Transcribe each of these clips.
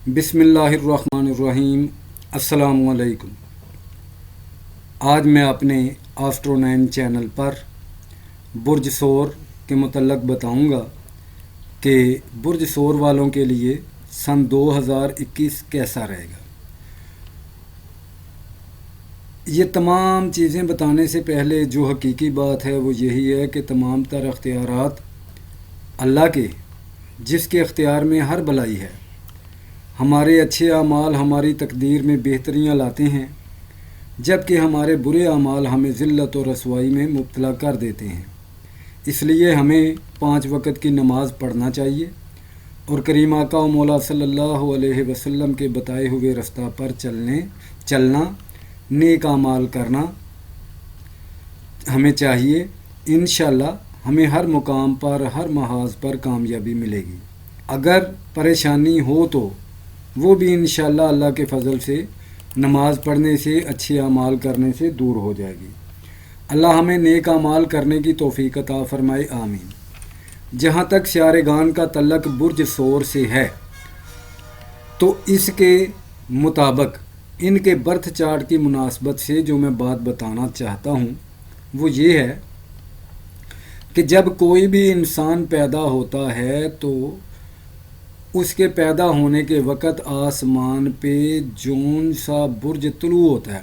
بسم اللہ الرحمن الرحیم۔ السلام علیکم۔ آج میں اپنے آسٹرو 9 چینل پر برج ثور کے متعلق بتاؤں گا کہ برج ثور والوں کے لیے سن 2021 کیسا رہے گا۔ یہ تمام چیزیں بتانے سے پہلے جو حقیقی بات ہے وہ یہی ہے کہ تمام تر اختیارات اللہ کے، جس کے اختیار میں ہر بھلائی ہے۔ ہمارے اچھے اعمال ہماری تقدیر میں بہتریاں لاتے ہیں، جبکہ ہمارے برے اعمال ہمیں ذلت و رسوائی میں مبتلا کر دیتے ہیں۔ اس لیے ہمیں 5 وقت کی نماز پڑھنا چاہیے اور کریم آقا و مولا صلی اللہ علیہ وسلم کے بتائے ہوئے رستہ پر چلنا، نیک اعمال کرنا ہمیں چاہیے۔ انشاءاللہ ہمیں ہر مقام پر، ہر محاذ پر کامیابی ملے گی۔ اگر پریشانی ہو تو وہ بھی انشاءاللہ اللہ کے فضل سے نماز پڑھنے سے، اچھے اعمال کرنے سے دور ہو جائے گی۔ اللہ ہمیں نیک اعمال کرنے کی توفیق عطا فرمائے، آمین۔ جہاں تک سیارگان کا تعلق برج ثور سے ہے تو اس کے مطابق ان کے برتھ چارٹ کی مناسبت سے جو میں بات بتانا چاہتا ہوں وہ یہ ہے کہ جب کوئی بھی انسان پیدا ہوتا ہے تو اس کے پیدا ہونے کے وقت آسمان پہ جون سا برج طلوع ہوتا ہے،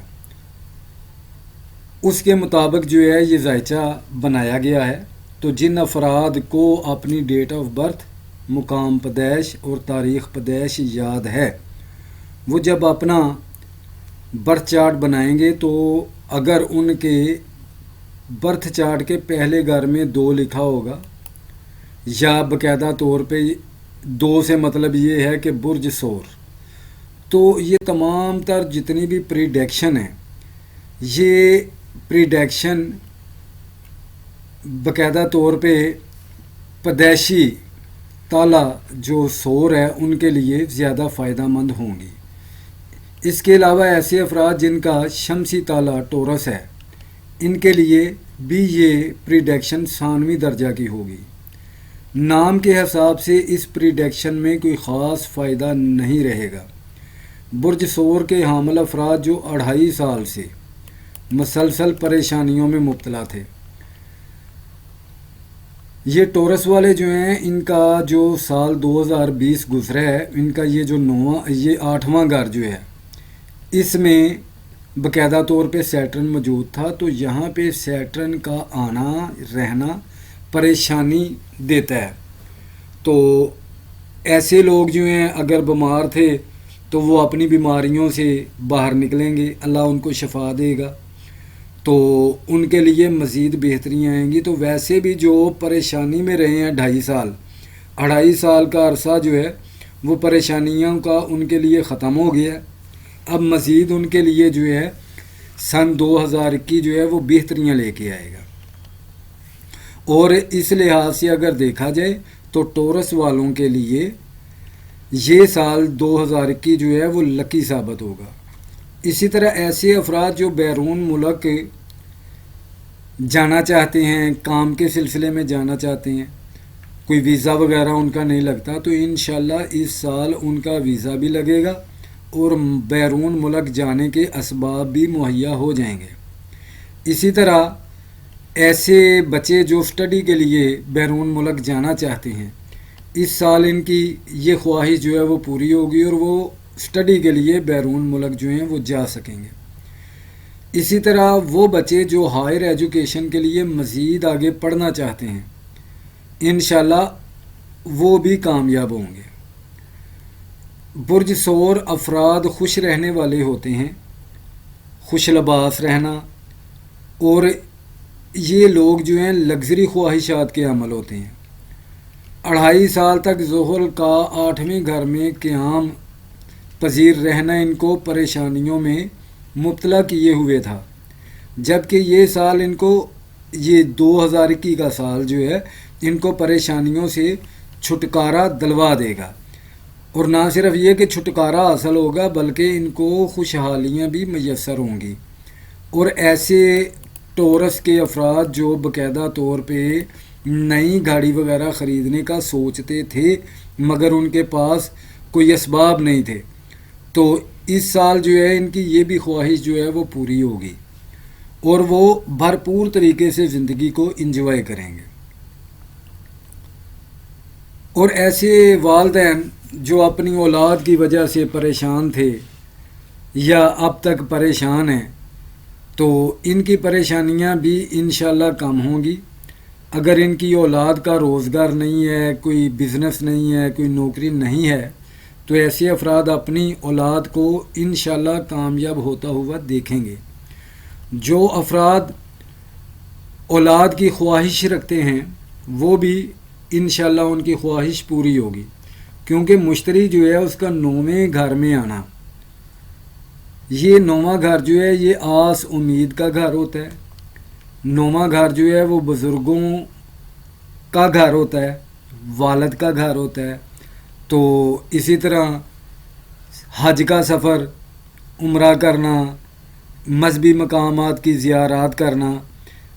اس کے مطابق جو ہے یہ ذائچہ بنایا گیا ہے۔ تو جن افراد کو اپنی ڈیٹ آف برتھ، مقام پیدائش اور تاریخ پیدائش یاد ہے، وہ جب اپنا برتھ چارٹ بنائیں گے تو اگر ان کے برتھ چارٹ کے پہلے گھر میں 2 لکھا ہوگا، یا باقاعدہ طور پہ 2 سے مطلب یہ ہے کہ برج ثور، تو یہ تمام تر جتنی بھی پریڈکشن ہیں، یہ پریڈکشن باقاعدہ طور پہ پیدائشی تالا جو ثور ہے ان کے لیے زیادہ فائدہ مند ہوں گی۔ اس کے علاوہ ایسے افراد جن کا شمسی تالا ٹورس ہے، ان کے لیے بھی یہ پریڈکشن 93 درجہ کی ہوگی۔ نام کے حساب سے اس پریڈکشن میں کوئی خاص فائدہ نہیں رہے گا۔ برج ثور کے حامل افراد جو 2.5 سال سے مسلسل پریشانیوں میں مبتلا تھے، یہ ٹورس والے جو ہیں، ان کا جو سال 2020 گزرا ہے، ان کا یہ جو 8واں گھر جو ہے، اس میں باقاعدہ طور پہ سیٹرن موجود تھا۔ تو یہاں پہ سیٹرن کا آنا رہنا پریشانی دیتا ہے۔ تو ایسے لوگ جو ہیں اگر بیمار تھے تو وہ اپنی بیماریوں سے باہر نکلیں گے، اللہ ان کو شفا دے گا، تو ان کے لیے مزید بہتریاں آئیں گی۔ تو ویسے بھی جو پریشانی میں رہے ہیں 2.5 سال کا عرصہ جو ہے وہ پریشانیوں کا ان کے لیے ختم ہو گیا ہے۔ اب مزید ان کے لیے جو ہے سن 2021 جو ہے وہ بہتریاں لے کے آئے گا۔ اور اس لحاظ سے اگر دیکھا جائے تو ٹورس والوں کے لیے یہ سال 2021 جو ہے وہ لکی ثابت ہوگا۔ اسی طرح ایسے افراد جو بیرون ملک جانا چاہتے ہیں، کام کے سلسلے میں جانا چاہتے ہیں، کوئی ویزا وغیرہ ان کا نہیں لگتا، تو انشاءاللہ اس سال ان کا ویزا بھی لگے گا اور بیرون ملک جانے کے اسباب بھی مہیا ہو جائیں گے۔ اسی طرح ایسے بچے جو اسٹڈی کے لیے بیرون ملک جانا چاہتے ہیں، اس سال ان کی یہ خواہش جو ہے وہ پوری ہوگی اور وہ اسٹڈی کے لیے بیرون ملک جو ہیں وہ جا سکیں گے۔ اسی طرح وہ بچے جو ہائر ایجوکیشن کے لیے مزید آگے پڑھنا چاہتے ہیں، انشاءاللہ وہ بھی کامیاب ہوں گے۔ برج ثور افراد خوش رہنے والے ہوتے ہیں، خوش لباس رہنا، اور یہ لوگ جو ہیں لگژری خواہشات کے عمل ہوتے ہیں۔ 2.5 سال تک زحل کا 8ویں گھر میں قیام پذیر رہنا ان کو پریشانیوں میں مبتلا کیے ہوئے تھا، جبکہ یہ سال ان کو، یہ 2021 کا سال جو ہے، ان کو پریشانیوں سے چھٹکارا دلوا دے گا۔ اور نہ صرف یہ کہ چھٹکارا حاصل ہوگا بلکہ ان کو خوشحالیاں بھی میسر ہوں گی۔ اور ایسے ٹورس کے افراد جو باقاعدہ طور پہ نئی گاڑی وغیرہ خریدنے کا سوچتے تھے مگر ان کے پاس کوئی اسباب نہیں تھے، تو اس سال جو ہے ان کی یہ بھی خواہش جو ہے وہ پوری ہوگی اور وہ بھرپور طریقے سے زندگی کو انجوائے کریں گے۔ اور ایسے والدین جو اپنی اولاد کی وجہ سے پریشان تھے یا اب تک پریشان ہیں، تو ان کی پریشانیاں بھی انشاءاللہ کم ہوں گی۔ اگر ان کی اولاد کا روزگار نہیں ہے، کوئی بزنس نہیں ہے، کوئی نوکری نہیں ہے، تو ایسے افراد اپنی اولاد کو انشاءاللہ کامیاب ہوتا ہوا دیکھیں گے۔ جو افراد اولاد کی خواہش رکھتے ہیں وہ بھی انشاءاللہ ان کی خواہش پوری ہوگی، کیونکہ مشتری جو ہے اس کا 9ویں گھر میں آنا، یہ 9واں گھر جو ہے یہ آس امید کا گھر ہوتا ہے۔ 9واں گھر جو ہے وہ بزرگوں کا گھر ہوتا ہے، والد کا گھر ہوتا ہے۔ تو اسی طرح حج کا سفر، عمرہ کرنا، مذہبی مقامات کی زیارات کرنا،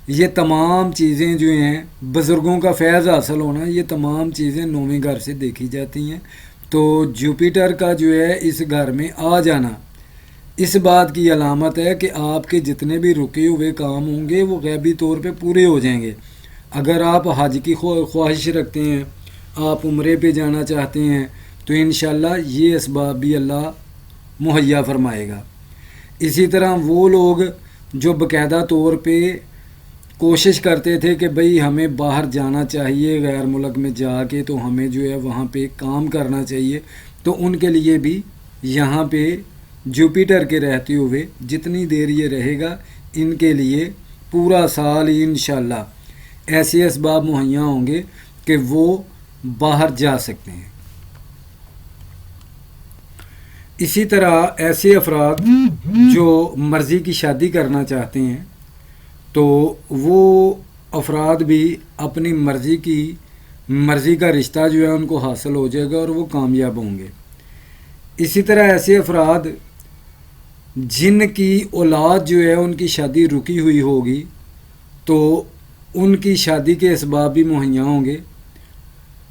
یہ تمام چیزیں جو ہیں، بزرگوں کا فیض حاصل ہونا، یہ تمام چیزیں 9ویں گھر سے دیکھی جاتی ہیں۔ تو جوپیٹر کا جو ہے اس گھر میں آ جانا اس بات کی علامت ہے کہ آپ کے جتنے بھی رکے ہوئے کام ہوں گے وہ غیبی طور پہ پورے ہو جائیں گے۔ اگر آپ حج کی خواہش رکھتے ہیں، آپ عمرے پہ جانا چاہتے ہیں، تو انشاءاللہ یہ اسباب بھی اللہ مہیا فرمائے گا۔ اسی طرح وہ لوگ جو باقاعدہ طور پہ کوشش کرتے تھے کہ بھئی ہمیں باہر جانا چاہیے، غیر ملک میں جا کے تو ہمیں جو ہے وہاں پہ کام کرنا چاہیے، تو ان کے لیے بھی یہاں پہ جوپیٹر کے رہتے ہوئے جتنی دیر یہ رہے گا ان کے لیے پورا سال انشاءاللہ ایسے اسباب مہیا ہوں گے کہ وہ باہر جا سکتے ہیں۔ اسی طرح ایسے افراد جو مرضی کی شادی کرنا چاہتے ہیں تو وہ افراد بھی اپنی مرضی کا رشتہ جو ہے ان کو حاصل ہو جائے گا اور وہ کامیاب ہوں گے۔ اسی طرح ایسے افراد جن کی اولاد جو ہے ان کی شادی رکی ہوئی ہوگی تو ان کی شادی کے اسباب بھی مہیا ہوں گے،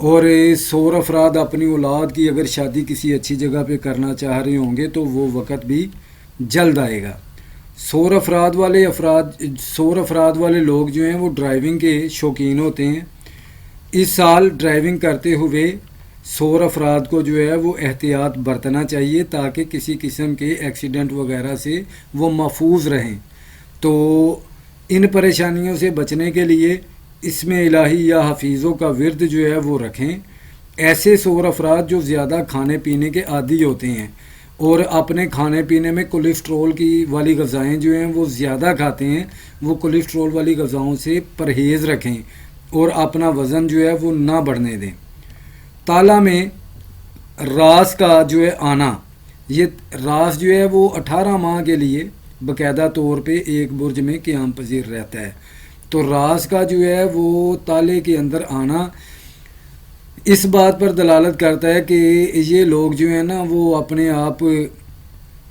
اور 100 افراد اپنی اولاد کی اگر شادی کسی اچھی جگہ پہ کرنا چاہ رہے ہوں گے تو وہ وقت بھی جلد آئے گا۔ 100 افراد والے لوگ جو ہیں وہ ڈرائیونگ کے شوقین ہوتے ہیں۔ اس سال ڈرائیونگ کرتے ہوئے 100 افراد کو جو ہے وہ احتیاط برتنا چاہیے تاکہ کسی قسم کے ایکسیڈنٹ وغیرہ سے وہ محفوظ رہیں۔ تو ان پریشانیوں سے بچنے کے لیے اسم الہی یا حفیظوں کا ورد جو ہے وہ رکھیں۔ ایسے 100 افراد جو زیادہ کھانے پینے کے عادی ہوتے ہیں اور اپنے کھانے پینے میں کولیسٹرول کی والی غذائیں جو ہیں وہ زیادہ کھاتے ہیں، وہ کولیسٹرول والی غذاؤں سے پرہیز رکھیں اور اپنا وزن جو ہے وہ نہ بڑھنے دیں۔ تالا میں راس کا جو ہے آنا، یہ راس جو ہے وہ 18 ماہ کے لیے باقاعدہ طور پہ ایک برج میں قیام پذیر رہتا ہے۔ تو راس کا جو ہے وہ تالے کے اندر آنا اس بات پر دلالت کرتا ہے کہ یہ لوگ جو ہیں نا وہ اپنے آپ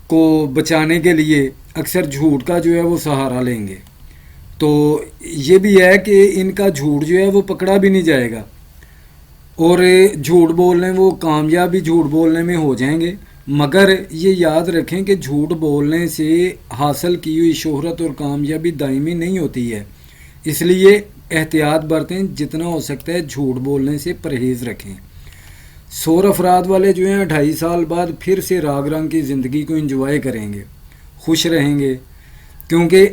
کو بچانے کے لیے اکثر جھوٹ کا جو ہے وہ سہارا لیں گے۔ تو یہ بھی ہے کہ ان کا جھوٹ جو ہے وہ پکڑا بھی نہیں جائے گا اور جھوٹ بولنے وہ کامیاب بھی جھوٹ بولنے میں ہو جائیں گے، مگر یہ یاد رکھیں کہ جھوٹ بولنے سے حاصل کی ہوئی شہرت اور کامیابی دائمی نہیں ہوتی ہے، اس لیے احتیاط برتیں، جتنا ہو سکتا ہے جھوٹ بولنے سے پرہیز رکھیں۔ 100 افراد والے جو ہیں 2.5 سال بعد پھر سے راگ رنگ کی زندگی کو انجوائے کریں گے، خوش رہیں گے، کیونکہ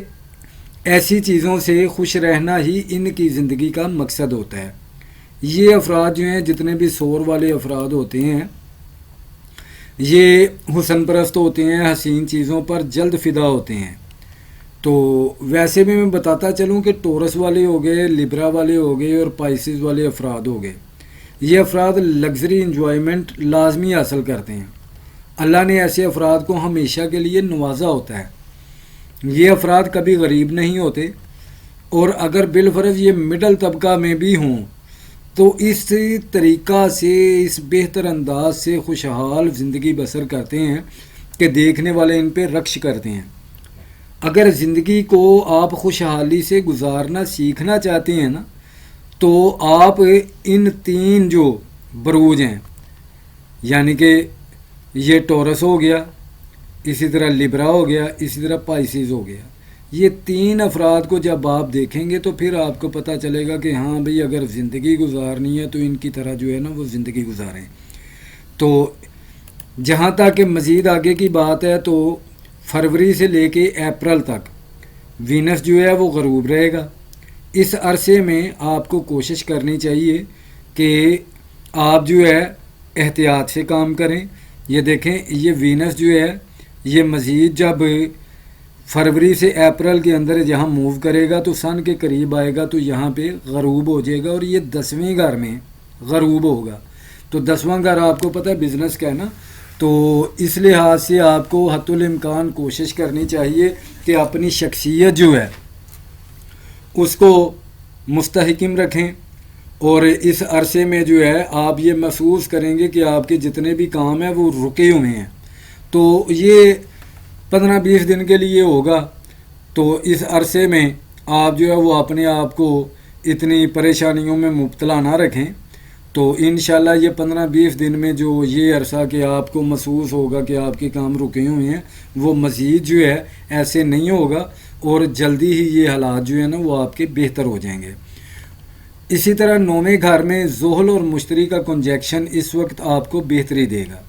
ایسی چیزوں سے خوش رہنا ہی ان کی زندگی کا مقصد ہوتا ہے۔ یہ افراد جو ہیں جتنے بھی 100 والے افراد ہوتے ہیں یہ حسن پرست ہوتے ہیں، حسین چیزوں پر جلد فدا ہوتے ہیں۔ تو ویسے بھی میں بتاتا چلوں کہ ٹورس والے ہو گئے، لیبرا والے ہو گئے اور پائسز والے افراد ہو گئے، یہ افراد لگژری انجوائمنٹ لازمی حاصل کرتے ہیں۔ اللہ نے ایسے افراد کو ہمیشہ کے لیے نوازا ہوتا ہے۔ یہ افراد کبھی غریب نہیں ہوتے، اور اگر بالفرض یہ مڈل طبقہ میں بھی ہوں تو اس طریقہ سے، اس بہتر انداز سے خوشحال زندگی بسر کرتے ہیں کہ دیکھنے والے ان پہ رقص کرتے ہیں۔ اگر زندگی کو آپ خوشحالی سے گزارنا سیکھنا چاہتے ہیں نا تو آپ ان 3 جو بروج ہیں، یعنی کہ یہ ٹورس ہو گیا، اسی طرح لبرا ہو گیا، اسی طرح پائسیز ہو گیا۔ یہ 3 افراد کو جب آپ دیکھیں گے تو پھر آپ کو پتہ چلے گا کہ ہاں بھئی اگر زندگی گزارنی ہے تو ان کی طرح جو ہے نا وہ زندگی گزاریں۔ تو جہاں تک کہ مزید آگے کی بات ہے تو فروری سے لے کے اپریل تک وینس جو ہے وہ غروب رہے گا۔ اس عرصے میں آپ کو کوشش کرنی چاہیے کہ آپ جو ہے احتیاط سے کام کریں۔ یہ دیکھیں یہ وینس جو ہے یہ مزید جب فروری سے اپریل کے اندر جہاں موو کرے گا تو سن کے قریب آئے گا تو یہاں پہ غروب ہو جائے گا اور یہ 10ویں گھر میں غروب ہوگا۔ تو 10واں گھر آپ کو پتہ ہے بزنس کا ہے نا، تو اس لحاظ سے آپ کو حتی الامکان کوشش کرنی چاہیے کہ اپنی شخصیت جو ہے اس کو مستحکم رکھیں، اور اس عرصے میں جو ہے آپ یہ محسوس کریں گے کہ آپ کے جتنے بھی کام ہیں وہ رکے ہوئے ہیں۔ تو یہ 15-20 دن کے لیے ہوگا، تو اس عرصے میں آپ جو ہے وہ اپنے آپ کو اتنی پریشانیوں میں مبتلا نہ رکھیں۔ تو انشاءاللہ یہ 15-20 دن میں جو یہ عرصہ کہ آپ کو محسوس ہوگا کہ آپ کے کام رکے ہوئے ہیں وہ مزید جو ہے ایسے نہیں ہوگا، اور جلدی ہی یہ حالات جو ہے نا وہ آپ کے بہتر ہو جائیں گے۔ اسی طرح 9ویں گھر میں زحل اور مشتری کا کنجیکشن اس وقت آپ کو بہتری دے گا۔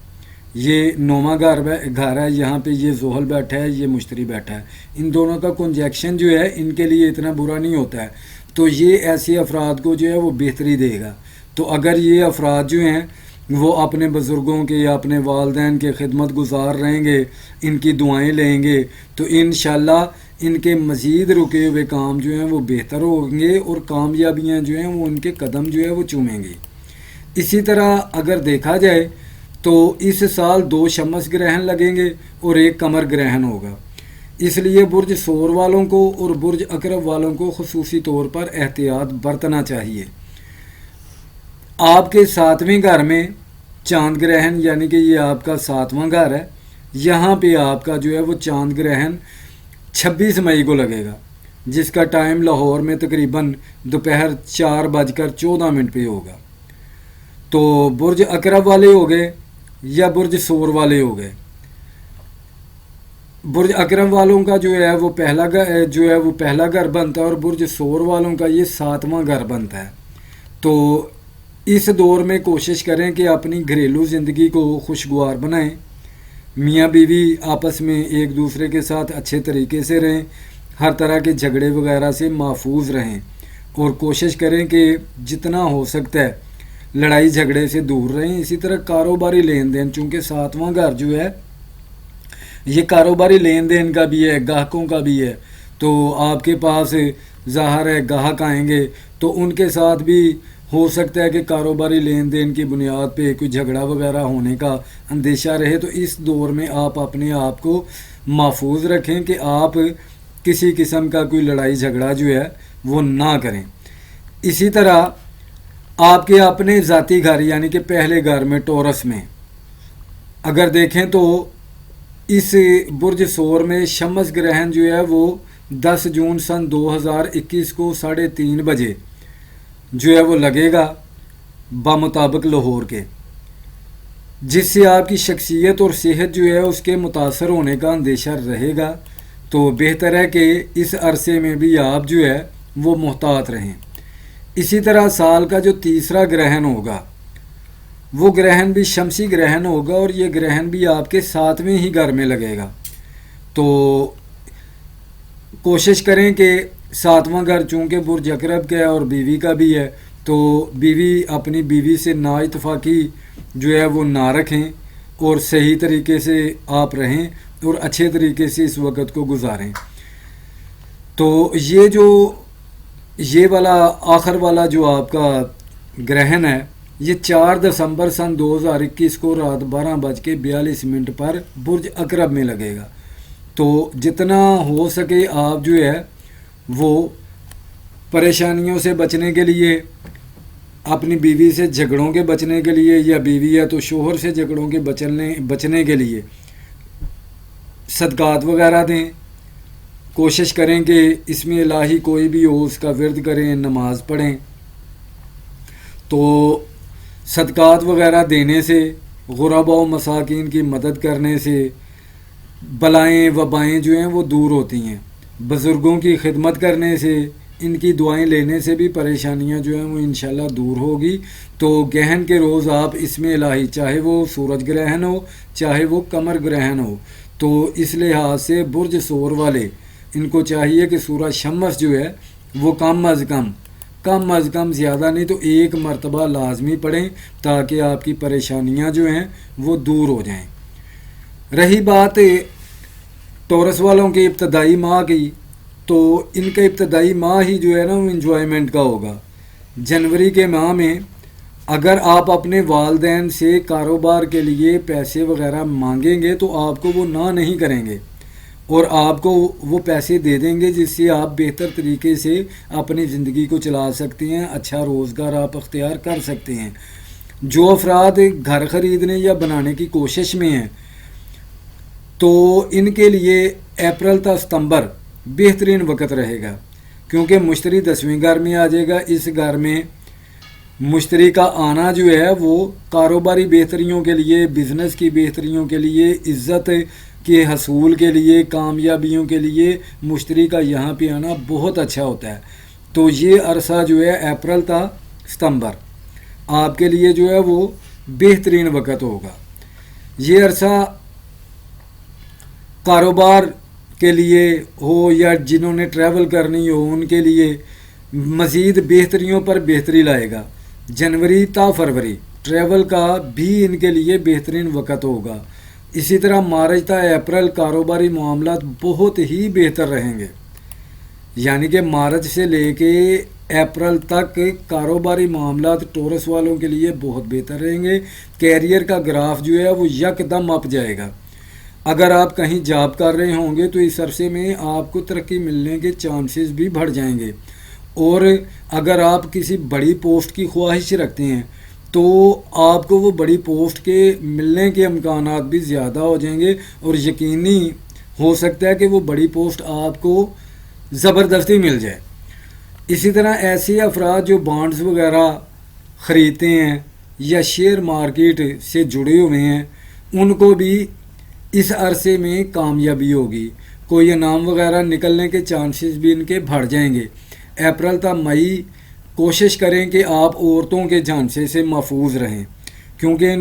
یہ 9واں گھر ہے، یہاں پہ یہ زحل بیٹھا ہے، یہ مشتری بیٹھا ہے، ان دونوں کا کنجیکشن جو ہے ان کے لیے اتنا برا نہیں ہوتا ہے، تو یہ ایسے افراد کو جو ہے وہ بہتری دے گا۔ تو اگر یہ افراد جو ہیں وہ اپنے بزرگوں کے یا اپنے والدین کے خدمت گزار رہیں گے، ان کی دعائیں لیں گے، تو انشاءاللہ ان کے مزید رکے ہوئے کام جو ہیں وہ بہتر ہوں گے، اور کامیابیاں جو ہیں وہ ان کے قدم جو ہے وہ چومیں گے۔ اسی طرح اگر دیکھا جائے تو اس سال 2 شمس گرہن لگیں گے اور 1 قمر گرہن ہوگا، اس لیے برج ثور والوں کو اور برج عقرب والوں کو خصوصی طور پر احتیاط برتنا چاہیے۔ آپ کے 7ویں گھر میں چاند گرہن، یعنی کہ یہ آپ کا 7واں گھر ہے، یہاں پہ آپ کا جو ہے وہ چاند گرہن 26 مئی کو لگے گا، جس کا ٹائم لاہور میں تقریباً دوپہر 4:14 پہ ہوگا۔ تو برج عقرب والے ہو گئے یا برج ثور والے ہو گئے، برج عقرب والوں کا جو ہے وہ پہلا گھر بنتا ہے، اور برج ثور والوں کا یہ 7واں گھر بنتا ہے۔ تو اس دور میں کوشش کریں کہ اپنی گھریلو زندگی کو خوشگوار بنائیں، میاں بیوی آپس میں ایک دوسرے کے ساتھ اچھے طریقے سے رہیں، ہر طرح کے جھگڑے وغیرہ سے محفوظ رہیں، اور کوشش کریں کہ جتنا ہو سکتا ہے لڑائی جھگڑے سے دور رہیں۔ اسی طرح کاروباری لین دین، چونکہ 7واں گھر جو ہے یہ کاروباری لین دین کا بھی ہے، گاہکوں کا بھی ہے، تو آپ کے پاس ظاہر ہے گاہک آئیں گے تو ان کے ساتھ بھی ہو سکتا ہے کہ کاروباری لین دین کی بنیاد پہ کوئی جھگڑا وغیرہ ہونے کا اندیشہ رہے۔ تو اس دور میں آپ اپنے آپ کو محفوظ رکھیں کہ آپ کسی قسم کا کوئی لڑائی جھگڑا جو ہے وہ نہ کریں۔ اسی طرح آپ کے اپنے ذاتی گھر یعنی کہ پہلے گھر میں ٹورس میں اگر دیکھیں تو اس برج ثور میں شمس گرہن جو ہے وہ 10 جون سن 2021 کو 3:30 بجے جو ہے وہ لگے گا بمطابق لاہور کے، جس سے آپ کی شخصیت اور صحت جو ہے اس کے متاثر ہونے کا اندیشہ رہے گا۔ تو بہتر ہے کہ اس عرصے میں بھی آپ جو ہے وہ محتاط رہیں۔ اسی طرح سال کا جو تیسرا گرہن ہوگا وہ گرہن بھی شمسی گرہن ہوگا، اور یہ گرہن بھی آپ کے 7ویں ہی گھر میں لگے گا۔ تو کوشش کریں کہ 7واں گھر چونکہ برج عقرب کا ہے اور بیوی کا بھی ہے، تو اپنی بیوی سے نا اتفاقی جو ہے وہ نہ رکھیں، اور صحیح طریقے سے آپ رہیں اور اچھے طریقے سے اس وقت کو گزاریں۔ تو یہ والا آخر والا جو آپ کا گرہن ہے یہ 4 دسمبر سن 2021 کو رات 12:42 پر برج عقرب میں لگے گا۔ تو جتنا ہو سکے آپ جو ہے وہ پریشانیوں سے بچنے کے لیے، اپنی بیوی سے جھگڑوں کے بچنے کے لیے، یا بیوی ہے تو شوہر سے جھگڑوں کے بچنے کے لیے صدقات وغیرہ دیں، کوشش کریں کہ اس میں الہی کوئی بھی ہو اس کا ورد کریں، نماز پڑھیں۔ تو صدقات وغیرہ دینے سے غربا و مساکین کی مدد کرنے سے بلائیں وبائیں جو ہیں وہ دور ہوتی ہیں، بزرگوں کی خدمت کرنے سے، ان کی دعائیں لینے سے بھی پریشانیاں جو ہیں وہ انشاءاللہ دور ہوگی۔ تو گہن کے روز آپ اس میں الہی، چاہے وہ سورج گرہن ہو چاہے وہ قمر گرہن ہو، تو اس لحاظ سے برج سور والے ان کو چاہیے کہ سورہ شمس جو ہے وہ کم از کم زیادہ نہیں تو ایک مرتبہ لازمی پڑھیں، تاکہ آپ کی پریشانیاں جو ہیں وہ دور ہو جائیں۔ رہی بات ٹورس والوں کے ابتدائی ماہ کی، تو ان کا ابتدائی ماہ ہی جو ہے نا وہ انجوائمنٹ کا ہوگا۔ جنوری کے ماہ میں اگر آپ اپنے والدین سے کاروبار کے لیے پیسے وغیرہ مانگیں گے تو آپ کو وہ نہ نہیں کریں گے، اور آپ کو وہ پیسے دے دیں گے جس سے آپ بہتر طریقے سے اپنی زندگی کو چلا سکتے ہیں، اچھا روزگار آپ اختیار کر سکتے ہیں۔ جو افراد گھر خریدنے یا بنانے کی کوشش میں ہیں تو ان کے لیے اپریل تا ستمبر بہترین وقت رہے گا، کیونکہ مشتری 10ویں گھر میں آ جائے گا۔ اس گھر میں مشتری کا آنا جو ہے وہ کاروباری بہتریوں کے لیے، بزنس کی بہتریوں کے لیے، عزت کے حصول کے لیے، کامیابیوں کے لیے مشتری کا یہاں پہ آنا بہت اچھا ہوتا ہے۔ تو یہ عرصہ جو ہے اپریل تا ستمبر آپ کے لیے جو ہے وہ بہترین وقت ہوگا۔ یہ عرصہ کاروبار کے لیے ہو یا جنہوں نے ٹریول کرنی ہو ان کے لیے مزید بہتریوں پر بہتری لائے گا۔ جنوری تا فروری ٹریول کا بھی ان کے لیے بہترین وقت ہوگا۔ اسی طرح مارچ تا اپریل کاروباری معاملات بہت ہی بہتر رہیں گے، یعنی کہ مارچ سے لے کے اپریل تک کاروباری معاملات ٹورس والوں کے لیے بہت بہتر رہیں گے۔ کیریئر کا گراف جو ہے وہ یکدم اپ جائے گا۔ اگر آپ کہیں جاب کر رہے ہوں گے تو اس عرصے میں آپ کو ترقی ملنے کے چانسز بھی بڑھ جائیں گے، اور اگر آپ کسی بڑی پوسٹ کی خواہش رکھتے ہیں تو آپ کو وہ بڑی پوسٹ کے ملنے کے امکانات بھی زیادہ ہو جائیں گے، اور یقینی ہو سکتا ہے کہ وہ بڑی پوسٹ آپ کو زبردستی مل جائے۔ اسی طرح ایسے افراد جو بانڈز وغیرہ خریدتے ہیں یا شیئر مارکیٹ سے جڑے ہوئے ہیں ان کو بھی اس عرصے میں کامیابی ہوگی، کوئی انعام وغیرہ نکلنے کے چانسز بھی ان کے بڑھ جائیں گے۔ اپریل تا مئی کوشش کریں کہ آپ عورتوں کے جھانسے سے محفوظ رہیں، کیونکہ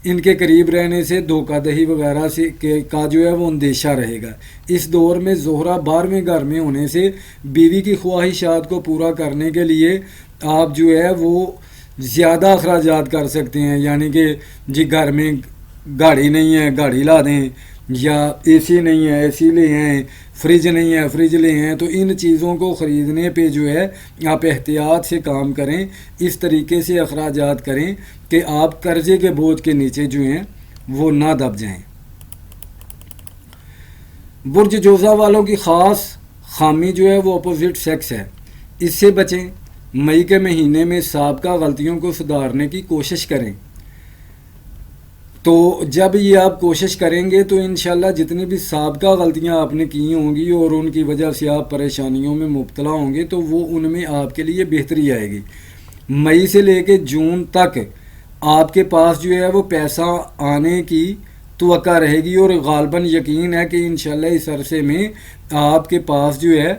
ان کے قریب رہنے سے دھوکہ دہی وغیرہ سے کا جو ہے وہ اندیشہ رہے گا۔ اس دور میں زہرہ 12ویں گھر میں ہونے سے بیوی کی خواہشات کو پورا کرنے کے لیے آپ جو ہے وہ زیادہ اخراجات کر سکتے ہیں، یعنی کہ جی گھر میں گاڑی نہیں ہے گاڑی لا دیں، یا اے سی نہیں ہے اے سی لے آئیں، فریج نہیں ہے فریج لے آئیں۔ تو ان چیزوں کو خریدنے پہ جو ہے آپ احتیاط سے کام کریں، اس طریقے سے اخراجات کریں کہ آپ قرضے کے بوجھ کے نیچے جو ہیں وہ نہ دب جائیں۔ برج جوزہ والوں کی خاص خامی جو ہے وہ اپوزٹ سیکس ہے، اس سے بچیں۔ مئی کے مہینے میں سابقہ غلطیوں کو سدھارنے کی کوشش کریں۔ تو جب یہ آپ کوشش کریں گے تو انشاءاللہ جتنی بھی سابقہ غلطیاں آپ نے کی ہوں گی اور ان کی وجہ سے آپ پریشانیوں میں مبتلا ہوں گے تو وہ ان میں آپ کے لیے بہتری آئے گی۔ مئی سے لے کے جون تک آپ کے پاس جو ہے وہ پیسہ آنے کی توقع رہے گی، اور غالباً یقین ہے کہ انشاءاللہ اس عرصے میں آپ کے پاس جو ہے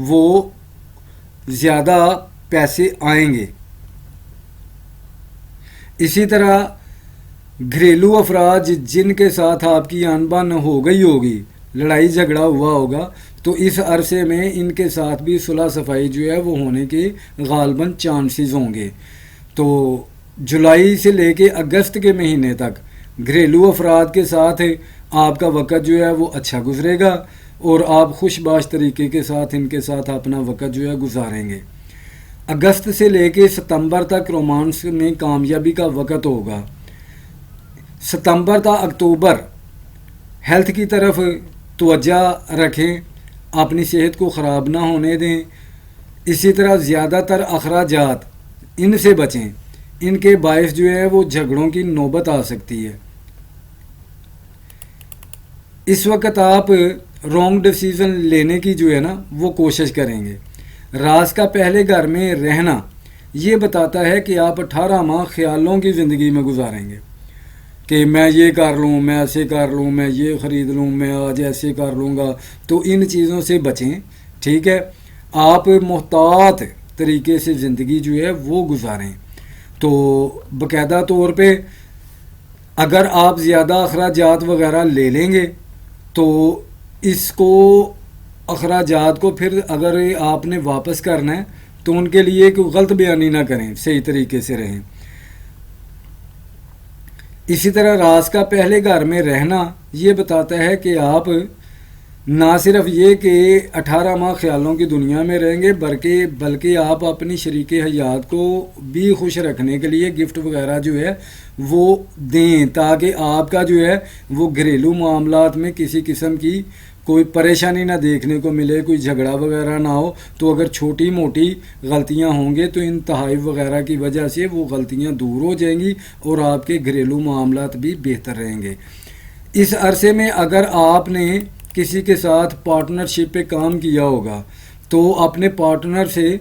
وہ زیادہ پیسے آئیں گے۔ اسی طرح گھریلو افراد جن کے ساتھ آپ کی آن بان ہو گئی ہوگی، لڑائی جھگڑا ہوا ہوگا، تو اس عرصے میں ان کے ساتھ بھی صلح صفائی جو ہے وہ ہونے کے غالباً چانسز ہوں گے۔ تو جولائی سے لے کے اگست کے مہینے تک گھریلو افراد کے ساتھ آپ کا وقت جو ہے وہ اچھا گزرے گا، اور آپ خوش باش طریقے کے ساتھ ان کے ساتھ اپنا وقت جو ہے گزاریں گے۔ اگست سے لے کے ستمبر تک رومانس میں کامیابی کا وقت ہوگا۔ ستمبر تا اکتوبر ہیلتھ کی طرف توجہ رکھیں، اپنی صحت کو خراب نہ ہونے دیں۔ اسی طرح زیادہ تر اخراجات ان سے بچیں، ان کے باعث جو ہے وہ جھگڑوں کی نوبت آ سکتی ہے۔ اس وقت آپ رانگ ڈیسیزن لینے کی جو ہے نا وہ کوشش کریں گے۔ راز کا پہلے گھر میں رہنا یہ بتاتا ہے کہ آپ 18 ماہ خیالوں کی زندگی میں گزاریں گے، کہ میں یہ کر لوں، میں ایسے کر لوں، میں یہ خرید لوں، میں آج ایسے کر لوں گا، تو ان چیزوں سے بچیں، ٹھیک ہے. آپ محتاط طریقے سے زندگی جو ہے وہ گزاریں. تو باقاعدہ طور پہ اگر آپ زیادہ اخراجات وغیرہ لے لیں گے تو اس کو اخراجات کو پھر اگر آپ نے واپس کرنا ہے تو ان کے لیے کوئی غلط بیانی نہ کریں، صحیح طریقے سے رہیں. اسی طرح راز کا پہلے گھر میں رہنا یہ بتاتا ہے کہ آپ نہ صرف یہ کہ 18 ماہ خیالوں کی دنیا میں رہیں گے بلکہ آپ اپنی شریک حیات کو بھی خوش رکھنے کے لیے گفٹ وغیرہ جو ہے وہ دیں، تاکہ آپ کا جو ہے وہ گھریلو معاملات میں کسی قسم کی کوئی پریشانی نہ دیکھنے کو ملے، کوئی جھگڑا وغیرہ نہ ہو. تو اگر چھوٹی موٹی غلطیاں ہوں گے تو ان تحائف وغیرہ کی وجہ سے وہ غلطیاں دور ہو جائیں گی اور آپ کے گھریلو معاملات بھی بہتر رہیں گے. اس عرصے میں اگر آپ نے کسی کے ساتھ پارٹنرشپ پہ کام کیا ہوگا تو اپنے پارٹنر سے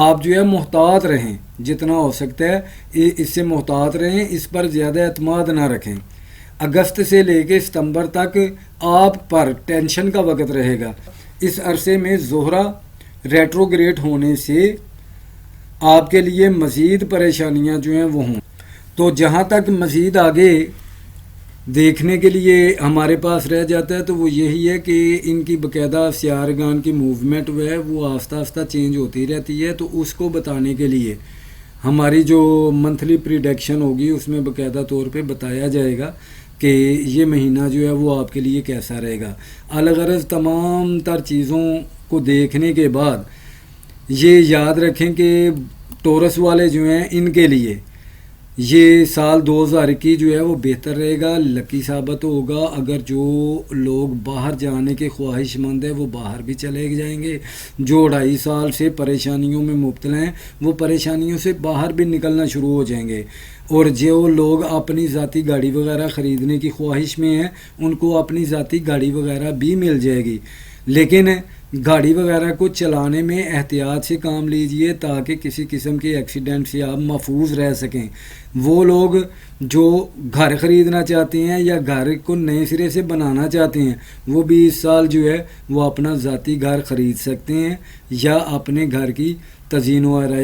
آپ جو ہے محتاط رہیں، جتنا ہو سکتا ہے اس سے محتاط رہیں، اس پر زیادہ اعتماد نہ رکھیں. اگست سے لے کے ستمبر تک آپ پر ٹینشن کا وقت رہے گا. اس عرصے میں زہرہ ریٹروگریڈ ہونے سے آپ کے لیے مزید پریشانیاں جو ہیں وہ ہوں. تو جہاں تک مزید آگے دیکھنے کے لیے ہمارے پاس رہ جاتا ہے تو وہ یہی ہے کہ ان کی باقاعدہ سیارگان کی موومنٹ جو ہے وہ آہستہ آہستہ چینج ہوتی رہتی ہے. تو اس کو بتانے کے لیے ہماری جو منتھلی پریڈکشن ہوگی اس میں باقاعدہ طور پہ بتایا جائے گا کہ یہ مہینہ جو ہے وہ آپ کے لیے کیسا رہے گا. الغرض تمام تر چیزوں کو دیکھنے کے بعد یہ یاد رکھیں کہ ٹورس والے جو ہیں ان کے لیے یہ سال 2021 جو ہے وہ بہتر رہے گا، لکی ثابت ہوگا. اگر جو لوگ باہر جانے کے خواہش مند ہیں وہ باہر بھی چلے جائیں گے، جو 2.5 سال سے پریشانیوں میں مبتلا ہیں وہ پریشانیوں سے باہر بھی نکلنا شروع ہو جائیں گے، اور جو لوگ اپنی ذاتی گاڑی وغیرہ خریدنے کی خواہش میں ہیں ان کو اپنی ذاتی گاڑی وغیرہ بھی مل جائے گی. لیکن گاڑی وغیرہ کو چلانے میں احتیاط سے کام لیجئے تاکہ کسی قسم کے ایکسیڈنٹ سے آپ محفوظ رہ سکیں. وہ لوگ جو گھر خریدنا چاہتے ہیں یا گھر کو نئے سرے سے بنانا چاہتے ہیں وہ بھی اس سال جو ہے وہ اپنا ذاتی گھر خرید سکتے ہیں یا اپنے گھر کی تزئین و آرائش